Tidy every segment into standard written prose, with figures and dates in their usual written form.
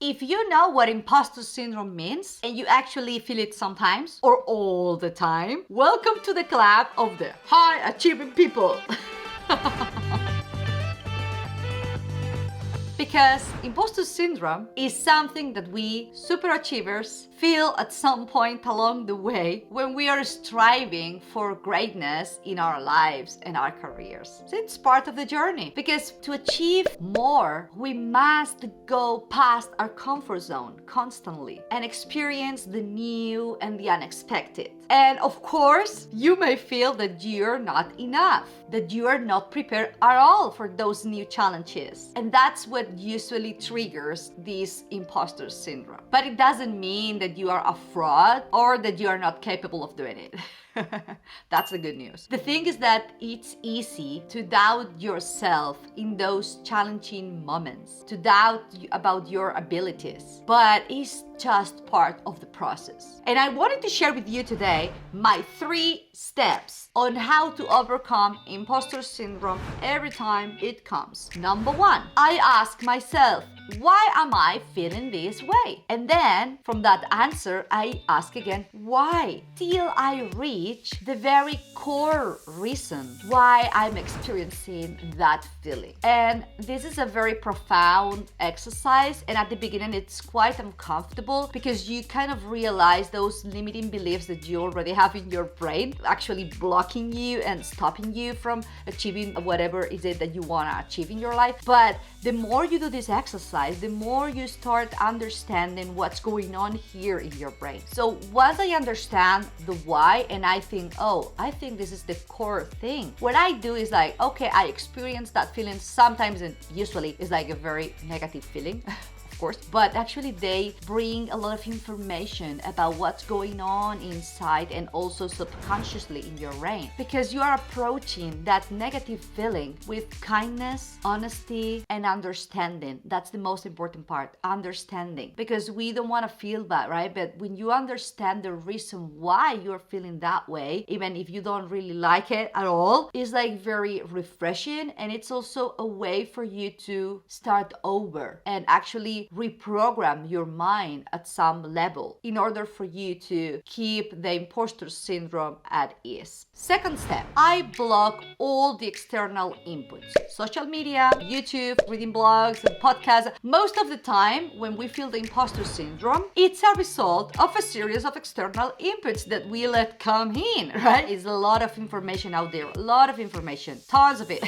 If you know what imposter syndrome means and you actually feel it sometimes or all the time, welcome to the club of the high achieving people. Because imposter syndrome is something that we superachievers feel at some point along the way when we are striving for greatness in our lives and our careers. So it's part of the journey, because to achieve more, we must go past our comfort zone constantly and experience the new and the unexpected. And of course, you may feel that you're not enough, that you are not prepared at all for those new challenges. And that's what usually triggers this imposter syndrome. But it doesn't mean that you are a fraud or that you are not capable of doing it. That's the good news. The thing is that it's easy to doubt yourself in those challenging moments, to doubt about your abilities, but it's just part of the process. And I wanted to share with you today my 3 steps on how to overcome imposter syndrome every time it comes. Number 1, I ask myself, why am I feeling this way? And then from that answer, I ask again, why? Till I reach the very core reason why I'm experiencing that feeling. And this is a very profound exercise. And at the beginning, it's quite uncomfortable because you kind of realize those limiting beliefs that you already have in your brain actually blocking you and stopping you from achieving whatever is it that you want to achieve in your life. But the more you do this exercise, the more you start understanding what's going on here in your brain. So once I understand the why and I think, oh, I think this is the core thing, what I do is like, okay, I experience that feeling sometimes, and usually it's like a very negative feeling. Of course, but actually they bring a lot of information about what's going on inside and also subconsciously in your brain, because you are approaching that negative feeling with kindness, honesty, and understanding. That's the most important part, understanding, because we don't want to feel bad, right? But when you understand the reason why you're feeling that way, even if you don't really like it at all, it's like very refreshing, and it's also a way for you to start over and actually reprogram your mind at some level in order for you to keep the imposter syndrome at ease. Second step, I block all the external inputs. Social media, YouTube, reading blogs and podcasts. Most of the time when we feel the imposter syndrome, it's a result of a series of external inputs that we let come in, right? It's a lot of information out there, a lot of information, tons of it.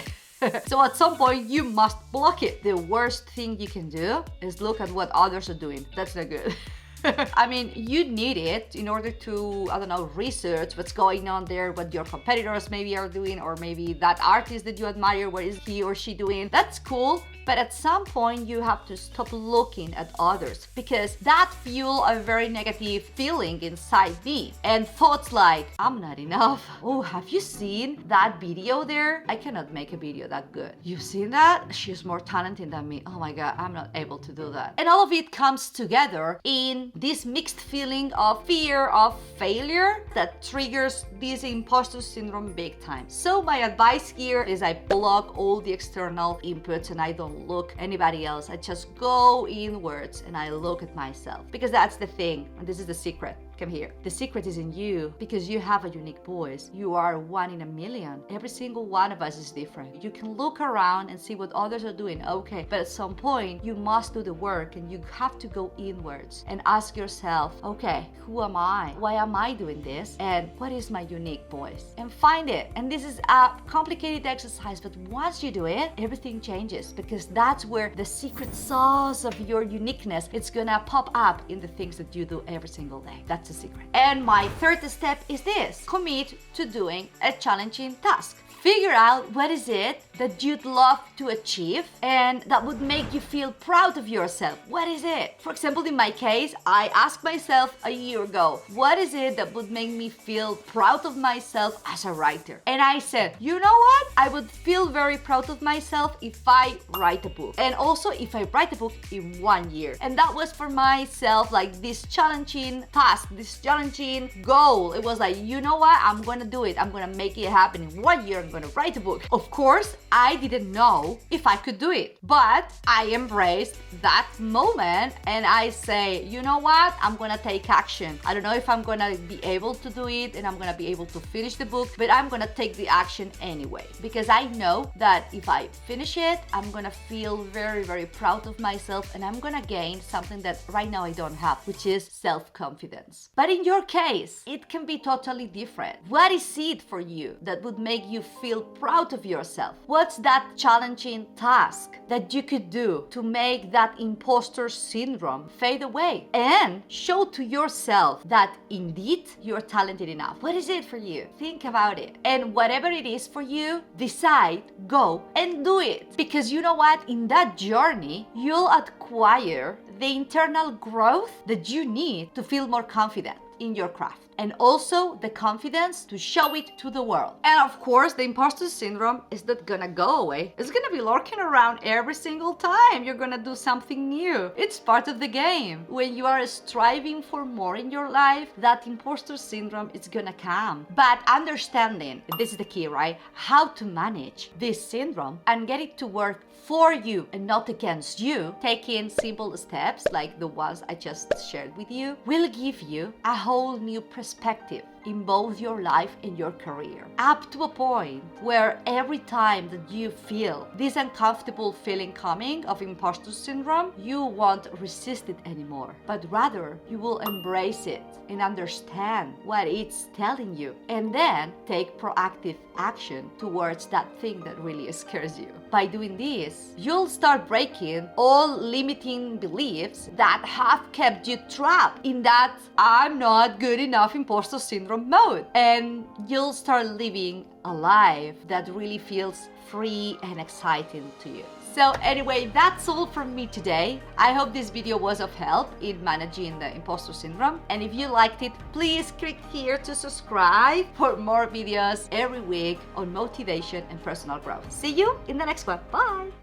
So at some point you must block it. The worst thing you can do is look at what others are doing. That's not good. I mean, you need it in order to, I don't know, research what's going on there, what your competitors maybe are doing, or maybe that artist that you admire, what is he or she doing? That's cool. But at some point you have to stop looking at others, because that fuels a very negative feeling inside me. And thoughts like, I'm not enough. Oh, have you seen that video there? I cannot make a video that good. You've seen that? She's more talented than me. Oh my God, I'm not able to do that. And all of it comes together in this mixed feeling of fear of failure that triggers this imposter syndrome big time. So my advice here is I block all the external inputs and I don't look anybody else. I just go inwards and I look at myself, because that's the thing, and this is the secret. Come here. The secret is in you, because you have a unique voice. You are one in a million. Every single one of us is different. You can look around and see what others are doing, okay, but at some point you must do the work and you have to go inwards and ask yourself, okay, who am I? Why am I doing this? And what is my unique voice? And find it. And this is a complicated exercise, but once you do it, everything changes, because that's where the secret sauce of your uniqueness, it's gonna pop up in the things that you do every single day. That's the secret. And my third step is this: commit to doing a challenging task. Figure out what is it that you'd love to achieve and that would make you feel proud of yourself. What is it? For example, in my case, I asked myself a year ago, what is it that would make me feel proud of myself as a writer? And I said, you know what? I would feel very proud of myself if I write a book. And also if I write a book in 1 year. And that was for myself like this challenging task, this challenging goal. It was like, you know what? I'm gonna do it. I'm gonna make it happen in 1 year. I'm gonna write a book. Of course, I didn't know if I could do it, but I embraced that moment and I say, you know what? I'm gonna take action. I don't know if I'm gonna be able to do it and I'm gonna be able to finish the book, but I'm gonna take the action anyway, because I know that if I finish it, I'm gonna feel very, very proud of myself and I'm gonna gain something that right now I don't have, which is self-confidence. But in your case, it can be totally different. What is it for you that would make you feel proud of yourself? What's that challenging task that you could do to make that imposter syndrome fade away and show to yourself that indeed you're talented enough? What is it for you? Think about it. And whatever it is for you, decide, go and do it. Because you know what? In that journey, you'll acquire the internal growth that you need to feel more confident in your craft, and also the confidence to show it to the world. And of course, the imposter syndrome is not gonna go away. It's gonna be lurking around every single time you're gonna do something new. It's part of the game. When you are striving for more in your life, that imposter syndrome is gonna come. But understanding, this is the key, right? How to manage this syndrome and get it to work for you and not against you, taking simple steps like the ones I just shared with you, will give you a whole new perspective in both your life and your career. Up to a point where every time that you feel this uncomfortable feeling coming of imposter syndrome, you won't resist it anymore, but rather you will embrace it and understand what it's telling you, and then take proactive action towards that thing that really scares you. By doing this, you'll start breaking all limiting beliefs that have kept you trapped in that I'm not good enough imposter syndrome mode, and you'll start living a life that really feels free and exciting to you. So anyway, that's all from me today. I hope this video was of help in managing the imposter syndrome. And if you liked it, please click here to subscribe for more videos every week on motivation and personal growth. See you in the next one. Bye.